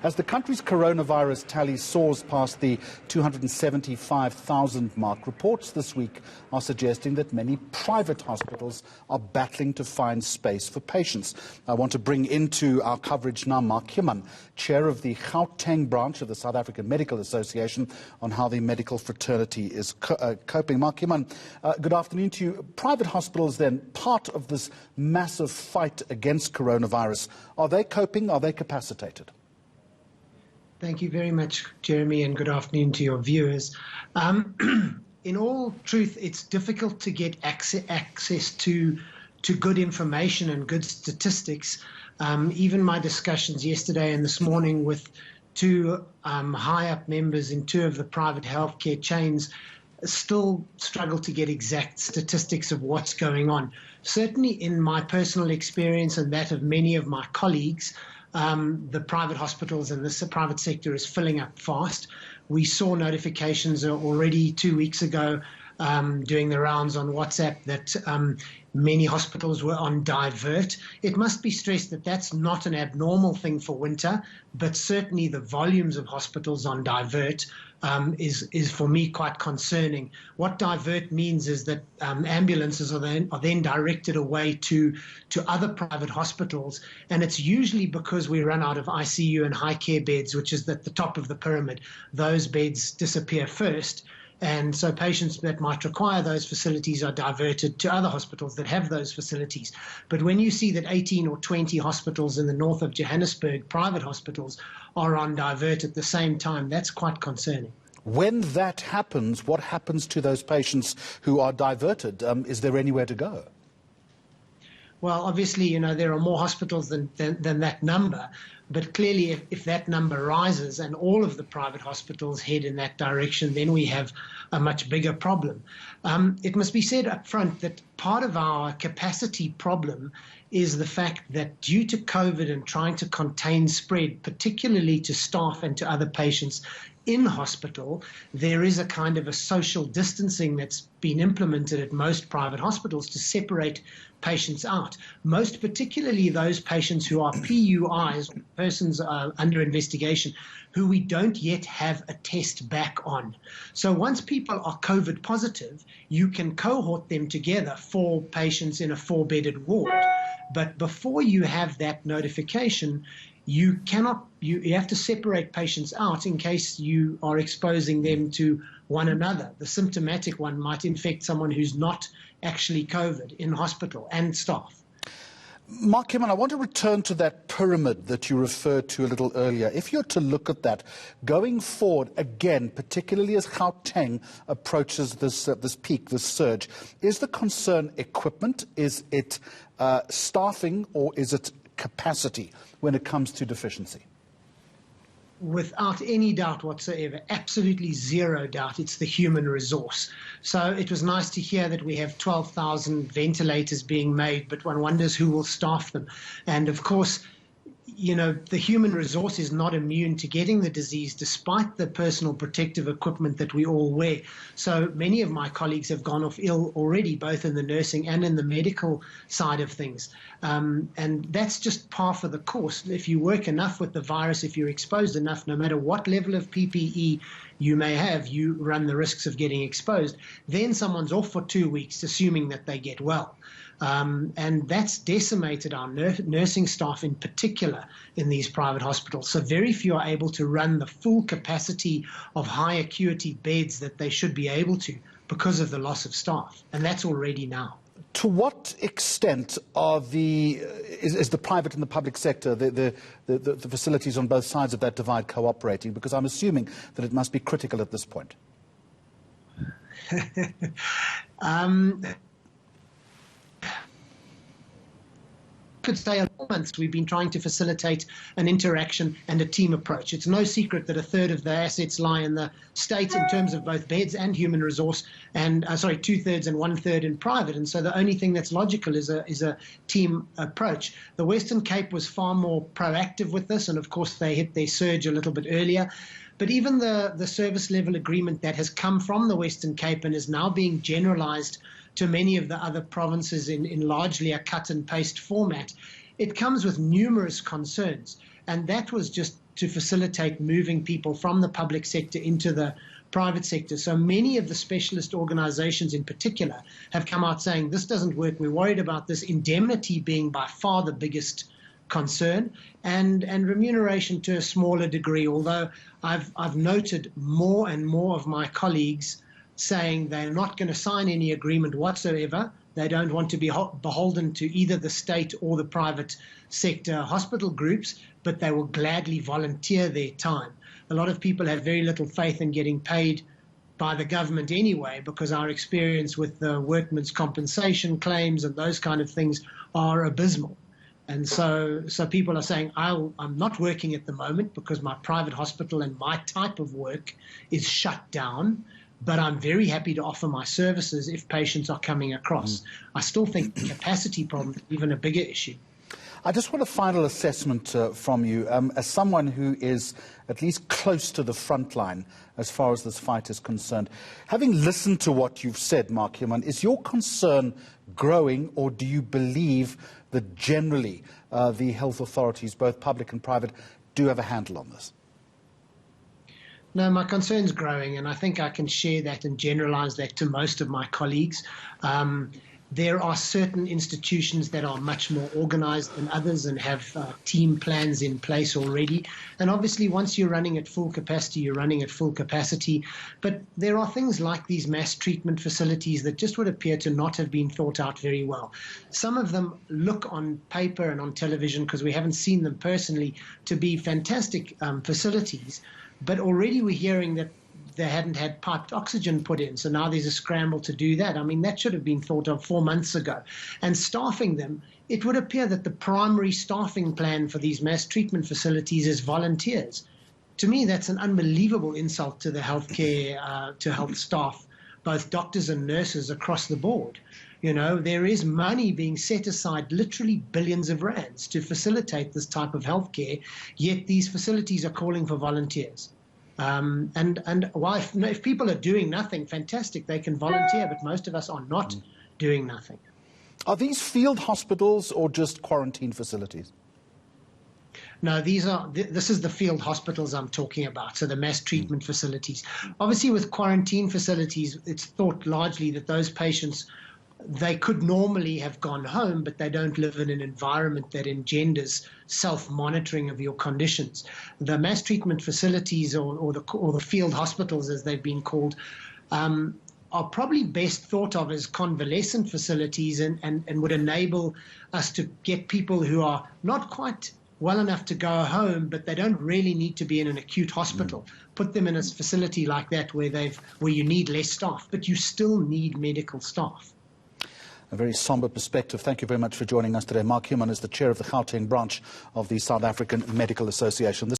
As the country's coronavirus tally soars past the 275,000 mark, reports this week are suggesting that many private hospitals are battling to find space for patients. I want to bring into our coverage now Mark Human, chair of the Gauteng branch of the South African Medical Association, on how the medical fraternity is coping. Mark Human, good afternoon to you. Private hospitals then, part of this massive fight against coronavirus, are they coping? Are they capacitated? Thank you very much, Jeremy, and good afternoon to your viewers. In all truth, it's difficult to get access to good information and good statistics. Even my discussions yesterday and this morning with two high-up members in two of the private healthcare chains still struggle to get exact statistics of what's going on. Certainly in my personal experience and that of many of my colleagues, the private hospitals and the private sector is filling up fast. We saw notifications already 2 weeks ago doing the rounds on WhatsApp that many hospitals were on divert. It must be stressed that that's not an abnormal thing for winter, but certainly the volumes of hospitals on divert is for me quite concerning. What divert means is that ambulances are then directed away to other private hospitals, and it's usually because we run out of ICU and high care beds, which is at the top of the pyramid. Those beds disappear first. And so patients that might require those facilities are diverted to other hospitals that have those facilities. But when you see that 18 or 20 hospitals in the north of Johannesburg, private hospitals, are on divert at the same time, that's quite concerning. When that happens, what happens to those patients who are diverted? Is there anywhere to go? Well, obviously, there are more hospitals than that number. But clearly, if that number rises and all of the private hospitals head in that direction, then we have a much bigger problem. It must be said up front that part of our capacity problem is the fact that due to COVID and trying to contain spread, particularly to staff and to other patients in hospital, there is a kind of a social distancing that's been implemented at most private hospitals to separate patients out, most particularly those patients who are PUIs, persons under investigation, who we don't yet have a test back on. So once people are COVID positive, you can cohort them together, 4 patients in a 4-bedded ward. But before you have that notification, you have to separate patients out in case you are exposing them to one another. The symptomatic one might infect someone who's not actually COVID in hospital and staff. Mark Human, I want to return to that pyramid that you referred to a little earlier. If you're to look at that, going forward, again, particularly as Gauteng approaches this peak, this surge, is the concern equipment? Is it staffing, or is it capacity when it comes to deficiency? Without any doubt whatsoever, absolutely zero doubt, it's the human resource. So it was nice to hear that we have 12,000 ventilators being made, but one wonders who will staff them. And of course, the human resource is not immune to getting the disease despite the personal protective equipment that we all wear. So many of my colleagues have gone off ill already, both in the nursing and in the medical side of things. And that's just par for the course. If you work enough with the virus, if you're exposed enough, no matter what level of PPE you may have, you run the risks of getting exposed. Then someone's off for 2 weeks, assuming that they get well. And that's decimated our nursing staff in particular in these private hospitals. So very few are able to run the full capacity of high acuity beds that they should be able to because of the loss of staff. And that's already now. To what extent is the private and the public sector, the facilities on both sides of that divide cooperating? Because I'm assuming that it must be critical at this point. Could say a month we've been trying to facilitate an interaction and a team approach. It's no secret that 1/3 of the assets lie in the state in terms of both beds and human resource, and 2/3 and 1/3 in private. And so the only thing that's logical is a team approach. The Western Cape was far more proactive with this, and of course they hit their surge a little bit earlier. But even the service level agreement that has come from the Western Cape and is now being generalized to many of the other provinces in largely a cut and paste format, it comes with numerous concerns. And that was just to facilitate moving people from the public sector into the private sector. So many of the specialist organizations in particular have come out saying this doesn't work. We're worried about this, indemnity being by far the biggest concern, and remuneration to a smaller degree, although I've noted more and more of my colleagues saying they're not going to sign any agreement whatsoever. They don't want to be beholden to either the state or the private sector hospital groups, but they will gladly volunteer their time. A lot of people have very little faith in getting paid by the government anyway, because our experience with the workmen's compensation claims and those kind of things are abysmal. And so people are saying, I'm not working at the moment because my private hospital and my type of work is shut down, but I'm very happy to offer my services if patients are coming across. I still think the capacity problem is even a bigger issue. I just want a final assessment from you, as someone who is at least close to the front line as far as this fight is concerned. Having listened to what you've said, Mark Human, is your concern growing, or do you believe that generally the health authorities, both public and private, do have a handle on this? No, my concern's growing, and I think I can share that and generalize that to most of my colleagues. There are certain institutions that are much more organized than others and have team plans in place already. And obviously, once you're running at full capacity, you're running at full capacity. But there are things like these mass treatment facilities that just would appear to not have been thought out very well. Some of them look on paper and on television, because we haven't seen them personally, to be fantastic facilities. But already we're hearing that they hadn't had piped oxygen put in, so now there's a scramble to do that. I mean, that should have been thought of 4 months ago. And staffing them, it would appear that the primary staffing plan for these mass treatment facilities is volunteers. To me, that's an unbelievable insult to the healthcare, to health staff, both doctors and nurses across the board. You know, there is money being set aside, literally billions of rands, to facilitate this type of healthcare, yet these facilities are calling for volunteers. And while if people are doing nothing, fantastic, they can volunteer, but most of us are not doing nothing. Are these field hospitals or just quarantine facilities? No, this is the field hospitals I'm talking about, so the mass treatment facilities. Obviously, with quarantine facilities, it's thought largely that those patients, they could normally have gone home, but they don't live in an environment that engenders self-monitoring of your conditions. The mass treatment facilities, or the field hospitals, as they've been called, are probably best thought of as convalescent facilities and would enable us to get people who are not quite well enough to go home, but they don't really need to be in an acute hospital. Put them in a facility like that where you need less staff, but you still need medical staff. A very somber perspective. Thank you very much for joining us today. Mark Human is the chair of the Gauteng branch of the South African Medical Association.